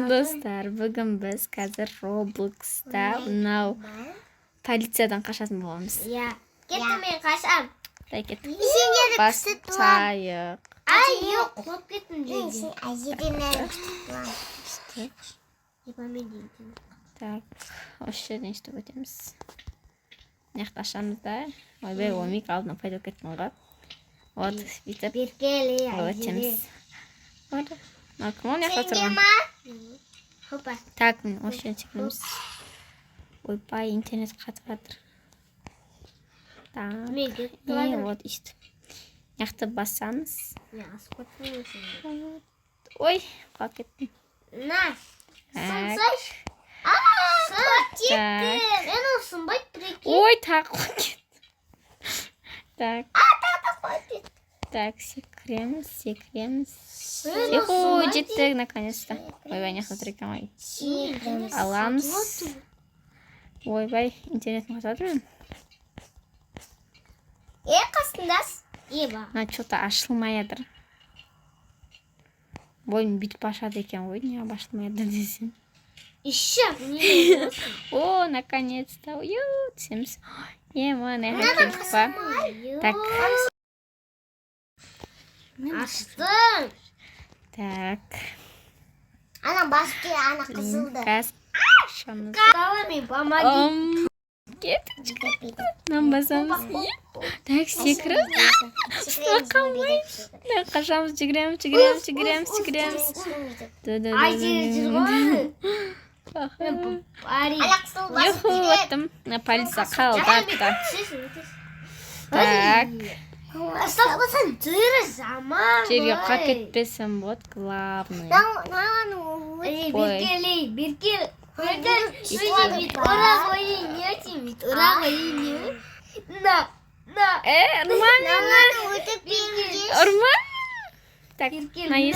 Достар, бүгін біз қазір Roblox'та мынау полициядан қашатын боламыз. Иә. Кеттім мен қашам. Кеттім. Сендерді Бастайық. Ай, жоқ, құлап кеттім жерге. Так, осы жерден өстіп өтеміз. Мынақты ашамыз да. Ойбай, омик алдына пайда кеттім ғой. Вот, бүйтіп өтеміз. Вот. Кім ол мынақты тұрған? Хопа. Так, мен осы жерден секіреміз. Ойбай, интернет қатып жатыр. Так, вот өйстіп. Мынақты басамыз. Ой, қалып кеттім. На, сынсай. Так. Мен ол сынбайды, прикинь. Ой, так, қалып кеттім. Так. Так, секіреміз. Ой, жеттік, наконец-то. Ойбай, мынақты тұр екен ғой. Аламыз. Ойбай, интернетін қатып жатырмын. Қасындас. Что-то ашылмай жатыр. Бойым бүйтіп ашады екен ғой, не ашылмай жатыр десем. Еще. О, наконец-то. Түсеміз. Мана, келдік па? Так. Аштым. Так. Ана басты, ана қызылды. Газ ашамыз. Қалами, помоги. Кеточка. Нам басамыз. Так, секіреміз. Қалмай. Қашамыз, жүгіреміз. Ай, жүр ғой. Юху, оттым. Полиция қалдатты. Так. Астақпасан жүрі жаман. Жерге қақ кетпесім, вот главный. Беркелей. Ура қойын, не өтемейді? Ура қойын, не? На. Ұрман? Так, наис.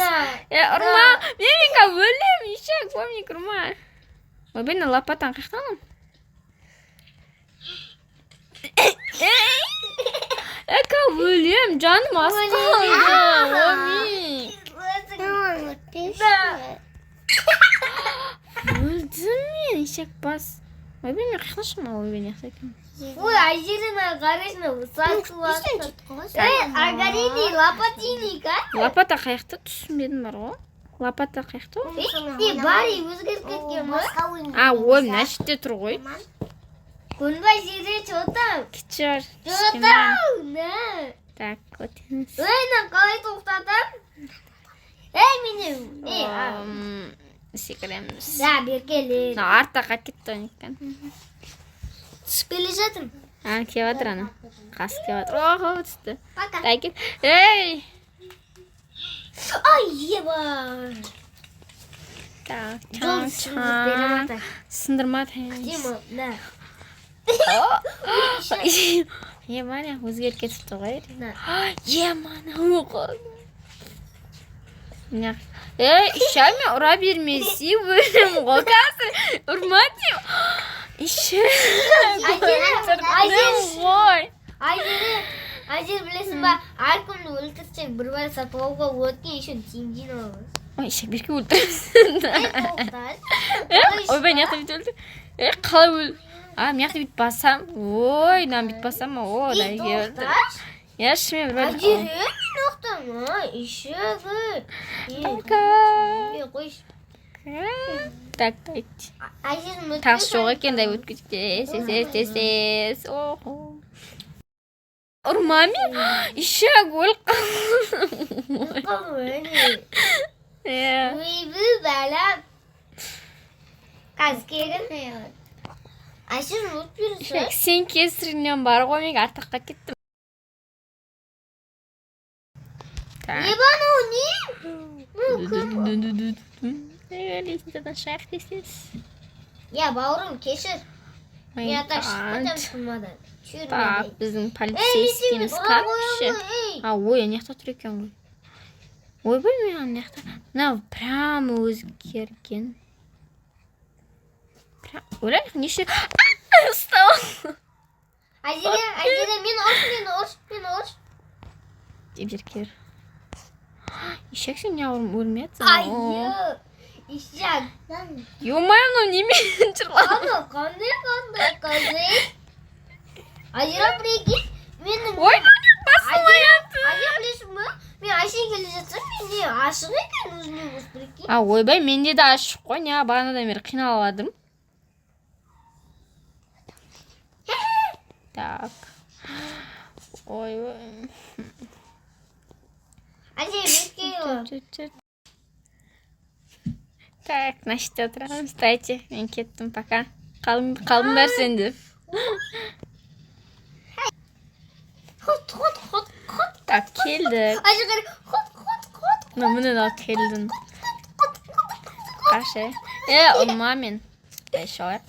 Ұрман, меніға бөлем, ешек, помник, ұрман. Ой, бені лопатан қақталым. Эка бөлем, жаным асқалды. Омик. Өлдім мен, ешек бас. Ой, бені қақнашым, ой, бені қақнашым. Ой, ажирина гаражна усатуатты. Агарини, лопатини, ка? Лопата қаяқты түсінбедім бар ғой. Лопата қаяқты? Бари, өзгеріп кеткен ба? Ой, мына жерде тұр ғой. Көнбай жерде чотам. Кичер. Чотам, на. Так, өтеміз. Өйнен қалай тоқтатам? Менің. Секіреміз. Да, беркеле. Артта қат кетті ониккен. Түсіп келе жатырмын. Кеп жатыр ана. Қас кеп жатыр. Оғы, түсті. Пока. Эй! Ай, еба. Так, сындырматайын. сындырматайын. Дима, да. Мана, өзгеріп кетіпті ғой. Мана, оғы. Шәме ұра бермесі бөлім ғой қазір. Ұрма дейм. Ажир білесің ба, әркімді өлтірсек бір бәрі сатып алуға өткен еще теңден аламыз. Ой, шек берке өлтіріпсің. Ойбай, мияқты бүйт өлтір. Қалай өл? Мияқты бүйт басам. Ой, нам бүйт басам. О, да өлтір. Шымен бір бәрі. Ажир, мен оқтам. Еще ғы. Қойш. Так. Тағыс жоқ екен, дай өткізіп. Ұрма мен? Ишек өл қалым. Өйбі бәлем. Қазір кегін. Ажир ұлт берісі. Сен кесірінен бар ғой, мен артыққа кеттім. Ебан ол не? Лесінтадан шайық десес. Бауырым, кешір. Мен ата шықпатам шылмадан. Так, біздің полицейскіміз қапшы. Ой, анаяқта тұр екен ғой. Ойбай, мен анаяқта. Мынау прям өзгерген. Ойлайық, неше? Ұстау. Ажире, мен орш. Деп жеркер. Ишек сен не өлмедсің? ишак. Ё-моё, мынау немен жырлап. Қандай. Ажира бірге. Менің... Ой, басым аяқты. Ажира білесің бе? Мен Айшеге келе жатсам, менде ашық екен өзіме өз бірге. Ойбай, менде де ашық қой, не бағанадан бері қиналадым. Так. Ой. Ажира бірге. Так, значит, отырамыз. Стойте, мен кеттім, пока. Қалдыңдар сенде. Хот. Так, келдік. Ажира хот. Міне да келдің. Қашы. Мамин. Шалай.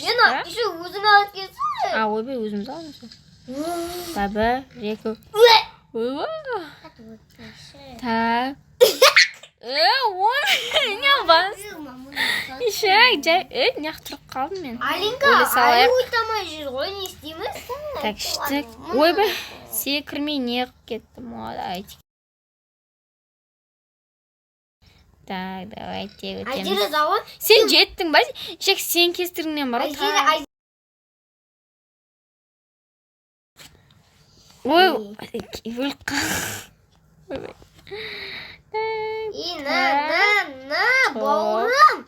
Ена, еще өзің алып келсің. Ойбай, өзіміз аламыз. Баба, реку. Так. Ой, не бас. Ишек, не тұрып қалдым мен. Алинка, ай ойламай жүр ғой, не істейміз? Так, іштік. Ойбай, секірмей не қып кеттім. Так, давайте өтеміз. Ажира завод. Сен жеттің ба? Ишек, сен кестіріңнен бар. Ой, өліп қал. На, бауырым.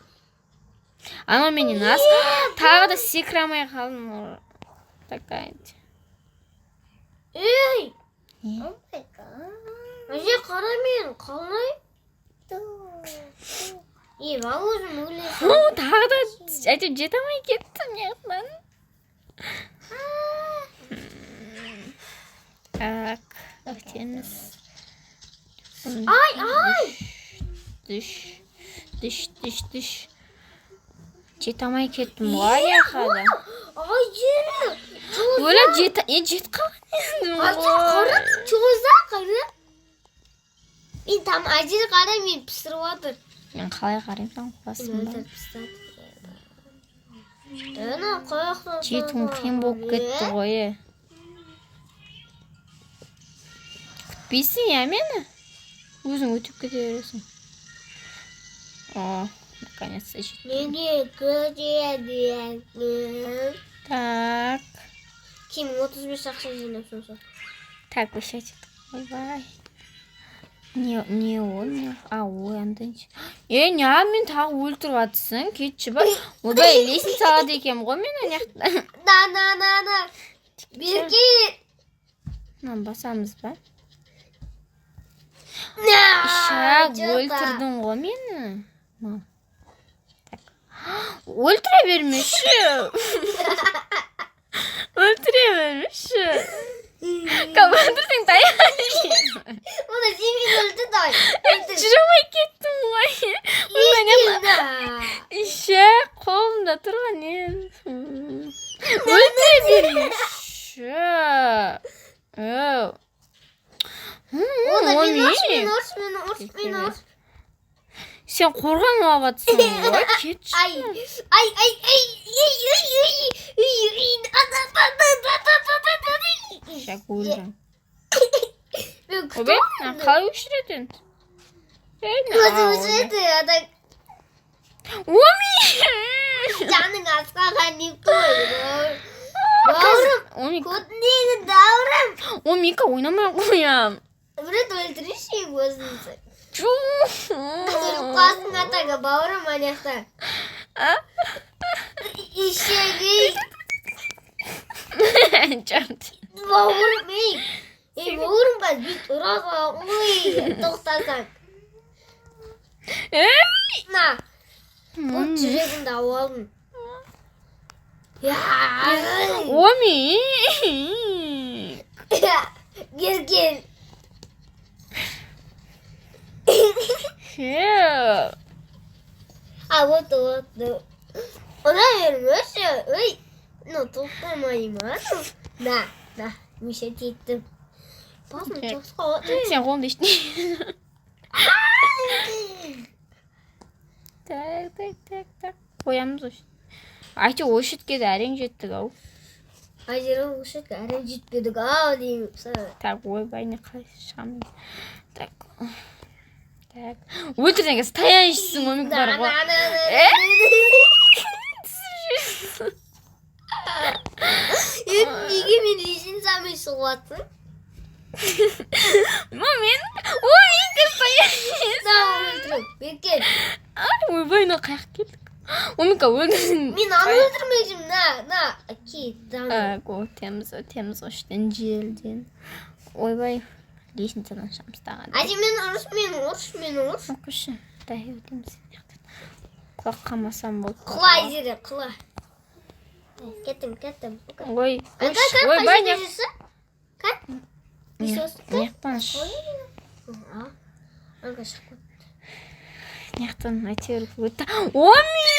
Анау менен аз. Тағы да секірамай қалдым. Такая. Ей! Ажира қара мен, қалай? Ба өзім өлесің. Тағы да әйтеу жете алмай кеттім неғытман. Так, өтеміз. Ай! Дүш. Жете алмай кеттім ғой яқады. Ажира! Өлі жет қалған. Ажира қара, чоза қара. Мен там Ажира қара мен пісіріп отыр. Мен қалай қараймын, басым ба? Жетім қиын болып кетті ғой. Күтпейсің, мені? Өзің өтіп кете бересің. Наконец-то жетті. Неге көтеді? Так. Кем 35 ақша жинап сонса. Так, вообще жеттік. Ойбай. Не он? Ой, андайыншы. Не, мен тағы өлтіріп атысың, кетші ба? Ойбай, лесін салады екем ғой мен аяқты. На. Берге. Басамыз ба? Ишак, өлтірдің ғой мені. Өлтіре бермеші. Өлтіре бермеші. Өлтірсең таяғын. Оны сен өлтірді. Жүре алмай кеттім ғой. Ишак, қолымда тұрған ем. Өлтіре бермеші. Мені ұрш. Сен қорған алатсың ғой, кетші. Шак өлдің. Обе, қалай өшіретін? Оми! Жаның асқаға не қойды? Бауырым, көтінегі дауырым. Мика, ойнамай қоям. Бірет өлтіріші өзіңсі. Өліп қалсың атаға бауырым анақта. Ишегі. Бауырым, бауырым ба, бүт ұраға тоқтасаң. На, бұл жүрегімді ауалым. Оми! Герген. Вот. Ona vermiş. Тоқтамайма. На, Миша кеттім. Басым тоққа. Сен қолымды ештеңе. Так. Қоямыз осы. Айту осы жеткеді әрең жеттік ау. Ажира осы жетті әрең жетпедік ау деймін. Так, ойбай не қалай шамын. Так. Так. Өлтірден кейін таянышсың омик бар ғой. Неге мен лесенциямен шығып жатсың? Мен ойынды таянышсың. Бекет. Ойбай, мына қаяқ келдік. Омика өлтірсің. Мен аны өлтірмеймін. На. Кет. Өтеміз үштен желден. Ойбай, лесенциядан шығамыз тағы. Әже мен ұрыс. Оқышы. Дай өтеміз. Құлақ қамасам болды. Құла Айзере, құла. Кеттім. Ой, Ойбай, не? Как? Нехтан Нехтан әйтеуір өтті. Оми!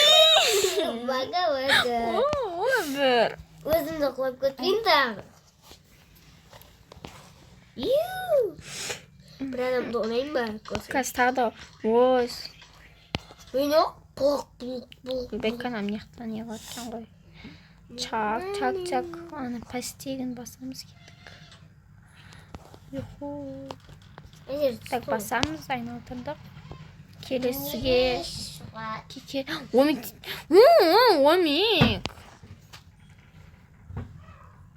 Бага. Бір. Өзімді құлап көтпейін тағы. Бір адамды онайын ба? Қазір тағы да. Ой. Мен оқ. Бұлқ. Бекканам нехтан еғатқан ғой. Чак. Аны пастегін басамыз кеттік. Так, басамыз, айналдырдық. Келесіге. Омик.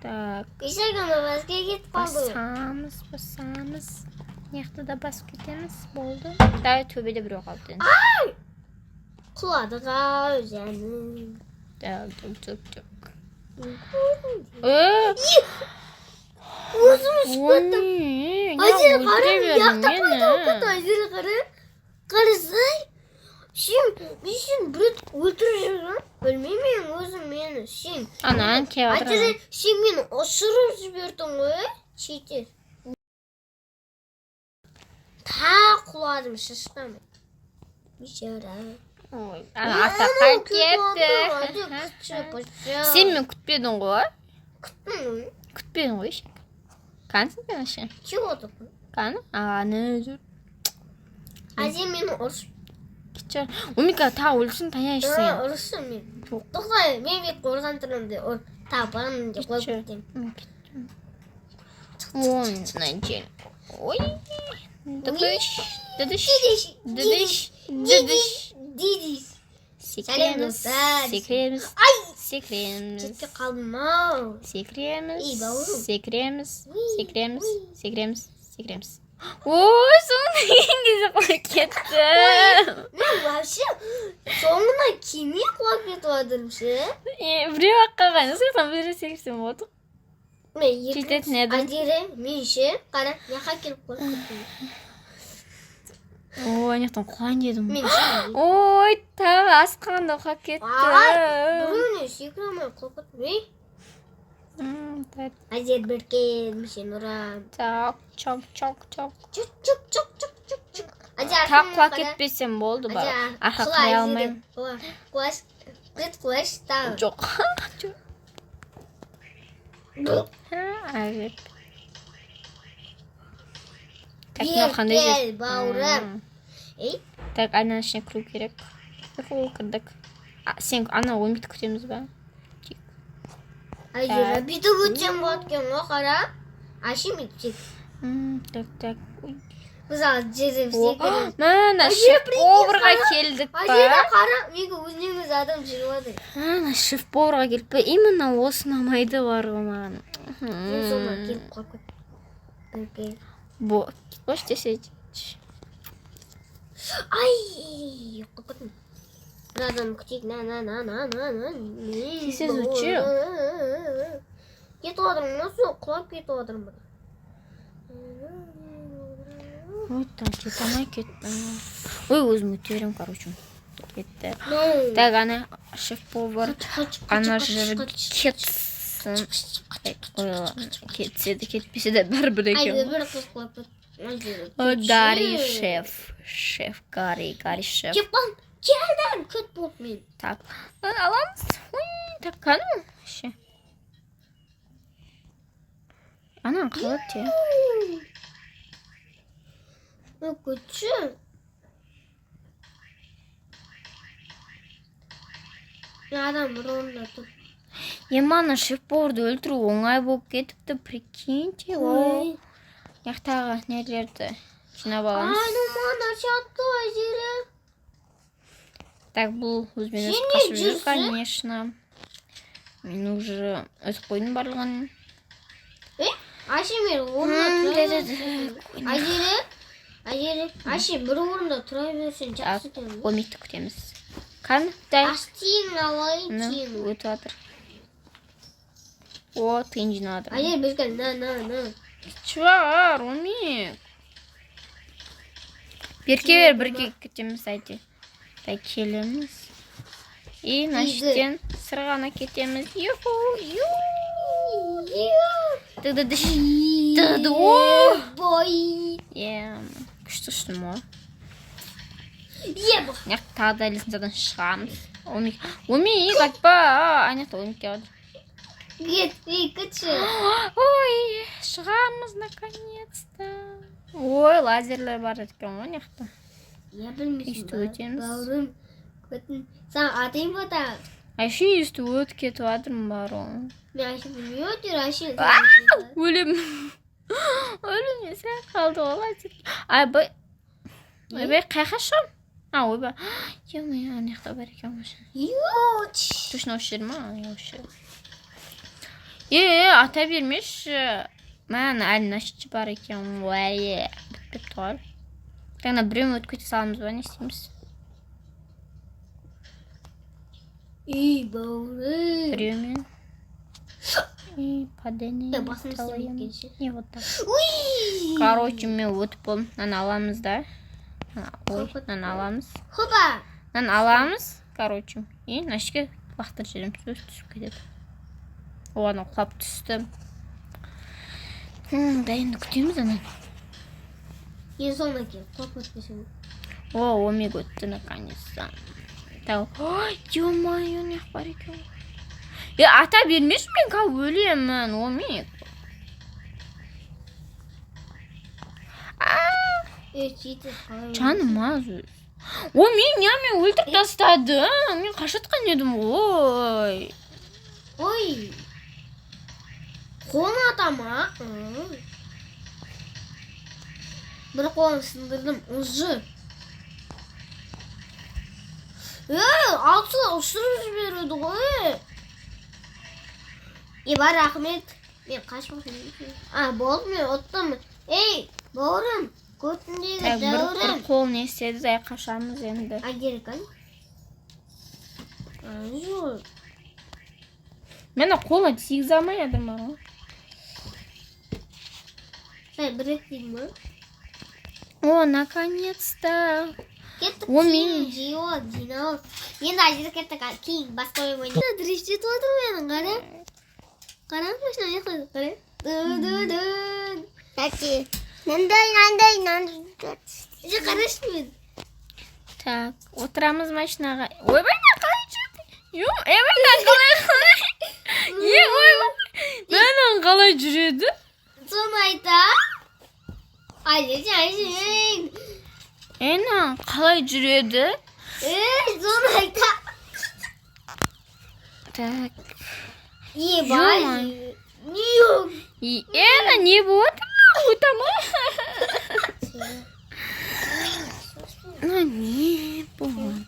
Так. Ешегімі басқа кетіп қалды. Басамыз. Неқті да басып кетеміз. Болды. Дай төбеде біреу қалды. Құладыға өзәнің. Так. Өзіміз көттім. Айзері қарам, Айзері қарам. Қарасай. Мен бірет өлтіріп жүрген. Білмеймін өзім мені. Анан кеп отырған. Айзері, сен мені ұшырып жібердің ғой. Шетер. Та құладым шашқамын. Бейшара. Атаққа кетті. Сен мен күтпедің ғой? Күтпедің ғой ешек. Қансың мен ашын? Чего отырмын? Қаны? Ағаны жүр. Әже мені ұрыс. Кетшер. Омика та өлсін таяшсың. Ұрысым мен. Тоқтай, мен бет қорған тұрымды та барамын деп қойып кетем. Ой. Дыдыш. Секіреміз. Кетке қалдым ау. Секіреміз. Ой, соңына еңгізі құлап кетті. Мен вообще соңына кеме құлап кетіп адырым ше. Біреу аққаған, ұсқасан бірі секірсем отық. Жететін едім. Адире, мен ше, қара, яқа келіп құлап кеттім. Ой, нектен құлан дедім. Мен ше. Ой, тағы асқанда құлап кетті. Біреуіне секіремей құлап кеттім. Азер біркен, сен ұрам. Чок. Так құлап кетпесем болды бар. Арқа қай алмайым. Құлаш, тағы. Жоқ. Әжеп. Беркел, бауырым. Так, айнан ішіне кіру керек. Кірдік. Сен ана омикті күтеміз ба? Айзера, бүйтіп өтсем болаткен ғой, қара. Ашым етсек. Так. Мысалы, жерден секірем. Мына шеф-поварға келдік па? Айзера, қара, мегі өзініңіз адам жүріп отыр. Мына шеф-поварға келіп па? Именно осы намайды бар ғой маған. Мен соңға келіп қойып кет. Бош десейді. Ай, қойып Надо ктик, на. Сіз учил? Кетіп отырмын, осы құлап кетіп отырмын. Ой, там кетамай кетті. Ой, өзім өтерім, короче. Кетті. Так, ана шеф-повар. Ана жыры кетсін. Кетсе де кетпесе де бір екен. Ай, бір қыз құлап кетті. Гарри шеф. Гарри шеф. Келдім, көт болып мен. Так, аламыз. Так, қаным? Ана қалып те. Көтші. Адам ұрында тұр. Емана шеф-поварды өлтіру оңай болып кетіпті, прикиньте. Яқтағы нелерді жинап аламыз. Мана чатты Айзере. Так, бұл өзімен өзі Сен не қашып жүр, жүрсің? конечно. Мен уже өз қойдың барлығын. Айше мен орнында тұра берсін. Айзере, Айше бір орында тұра берсін. Так, Жақсы екен. комикті күтеміз. Қандай? Астин алайын тиін. Өтіп жатыр. О, тиын жинап жатыр. Айзере бізге на. Чувар, омик. Берке бер, бірге кетеміз әйте. Так, келеміз. И наштен сырғана кетеміз. Юху. Тыды. О! Бой. Күшті ұштым о. Ебо. Яқ тағы да лесінцадан шығамыз. Омик, айтпа. Анекта омик кевады. Кітші. Ой, шығамыз наконец-то. Ой, лазерлер бар екен ғой неқта. Я білмейсің. Үсті өтеміз. Бауырым. Көтін. Саған атайын бата. Айши үсті өт кетіп жатырмын бар ол. Мен Айше білмей өтер. Айше. Өлім. Өлім есе қалды олай. Ойбай, қайқа шығам? Ойбай. Емей, анекта бар екен ғой. Юч. Точно осы жер ма? Осы ата бермеші. Мән әлі нашытшы бар екен. Ой, бітпеп тұғар. Таңда біреуін өтіп кете саламыз ба, не істейміз? Бауырым. Біреумен. Падене. Басын істемек кенші. Не вот так. Короче, мен өтіп болым. Нан аламыз да. Ой, нан аламыз. Хопа. Нан аламыз. Короче. И нашке лақтыр жерім сөз түсіп кетеді. Оған құлап түсті. Дайынды күтеміз анан. Ең соңына кел. Топ өтпесің. О, омег өтті наконец-то. Ой, ё-моё, не бар екен. Ата бермеші мен қа өлемін, омег. Жаным аз өз. Омег, мен өлтіріп тастады. Мен қашатқан едім, ой. Ой. Қолын атама. Бір қолын сындырдым. Ұзы. Алты ұшырып жібереді ғой. Бар рахмет. Мен қашпақпын. Болды мен оттым. Ей, бауырым. Көтіндегі дәуірім. Бір қол не істеді, зай қашамыз енді. Айдерекан. Жоқ. Мен қола тигіз алмай едім ма? Бірек дейін ма? О, наконец-то. Кеттік Омей. жинау. Енді Айзере кеттік кейін басқа ойын. Діріштет отыр менің, қара машина не қылды, қара. Ду-ду-ду. Тәке. Нандай. Же қараш мен. Так, отырамыз машинаға. Ойбай, қалай жүреді? Ойбай, қалай. Ойбай. Қалай жүреді? Соны айта. Айзере. Қалай жүреді? Соны айта. Так. Ебай. Не болды? Өтама? Не болды?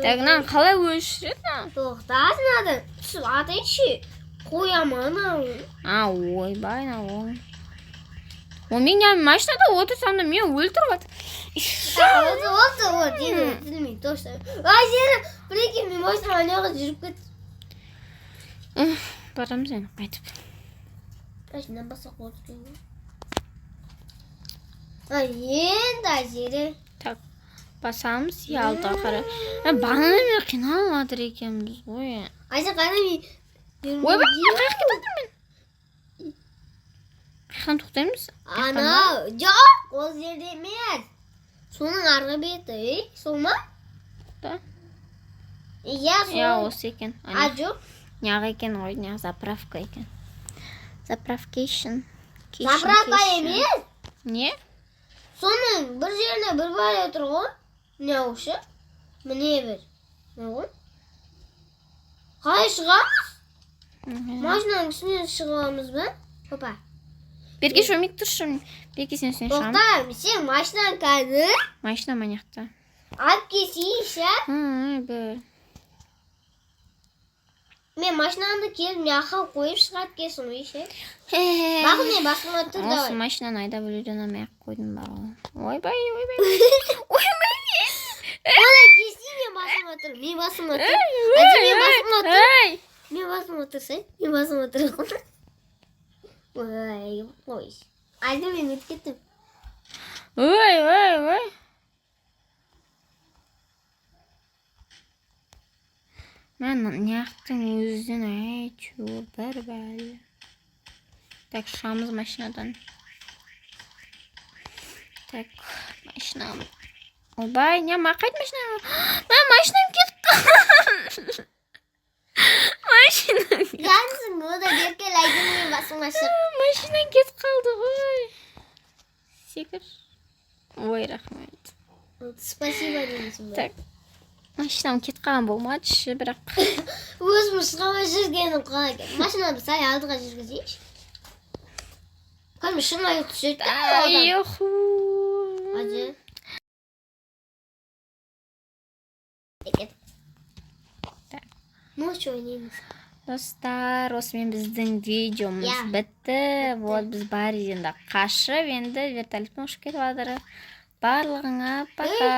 Так, қалай өшіреді? Тоқтасын ады. Түсіп атайшы. Қояман ау. Ойбай, мен машинада отырсам да мен өлтіріп атыр. Вот, дені точно. Айзере, біреке мен машина анеға жүріп кет. Барамыз енді қайтып. Машина баса қол түскенге. Енді Айзере. Так, басамыз, алдыға қара. Банамен қиналып жатыр екенбіз, ой. Айзере, қара мен... Ойбай, қайық кетеді мен. Қайқан тоқтаймыз? Ана, жоқ, ол жерде емес. Соның арғы беті, сол ма? Да. Сол. Осы екен. Жоқ. Неғ екен ғой, неғ заправка екен. Заправкейшн. Заправка емес? Не? Соның бір жеріне бір бәрі отыр ғой. Не ошы? Міне бір. Не ғой? Қалай шығамыз? Машинаның үстіне шығамыз ба? Опа. Берге шөмек тұршым. Берге сен шам. Тоқта, сен машинаны кәді? Машина манияқта. Алып кесейіш, ә? Бір. Мен машинамды келіп, мен ақау қойып шығарып кесін, ойшы. Бақы мен басыма тұр да Осы машинаны айда білуден амаяқ қойдым бар ол. Ойбай. Ойбай. Ода кесей мен басыма тұр. Мен басыма тұр. Әже мен басыма тұр. Мен басыма тұрсай. Мен басыма тұр. Ой, қойш. Айда мен өтіп кеттім. Ой. Мен неқтің өзден әйтеуір бір бәлі. Так, шығамыз машинадан. Так, машинам. Ойбай, не мақайт машинам. Мен машинам кетті. Машинам. Жансың, ода беркел айда мен басыма шық. Машинам кетіп қалды ғой. Секір. Ой, рахмет. Спасибо деймісің. Так. Машинам кетіп қалған болмадышы, бірақ. Өзім шығамай жүргенім қалай екен. Машинамды сай алдыға жүргізейші. Кәдімгі шынайы түседі. Айоху. Әже. Ну, что ойнаймыз? Достар, осымен біздің видеомыз бітті. Вот біз Борисенді қашып, енді вертолетпен ұшып кетіп жатыр. Барлығыңа пока.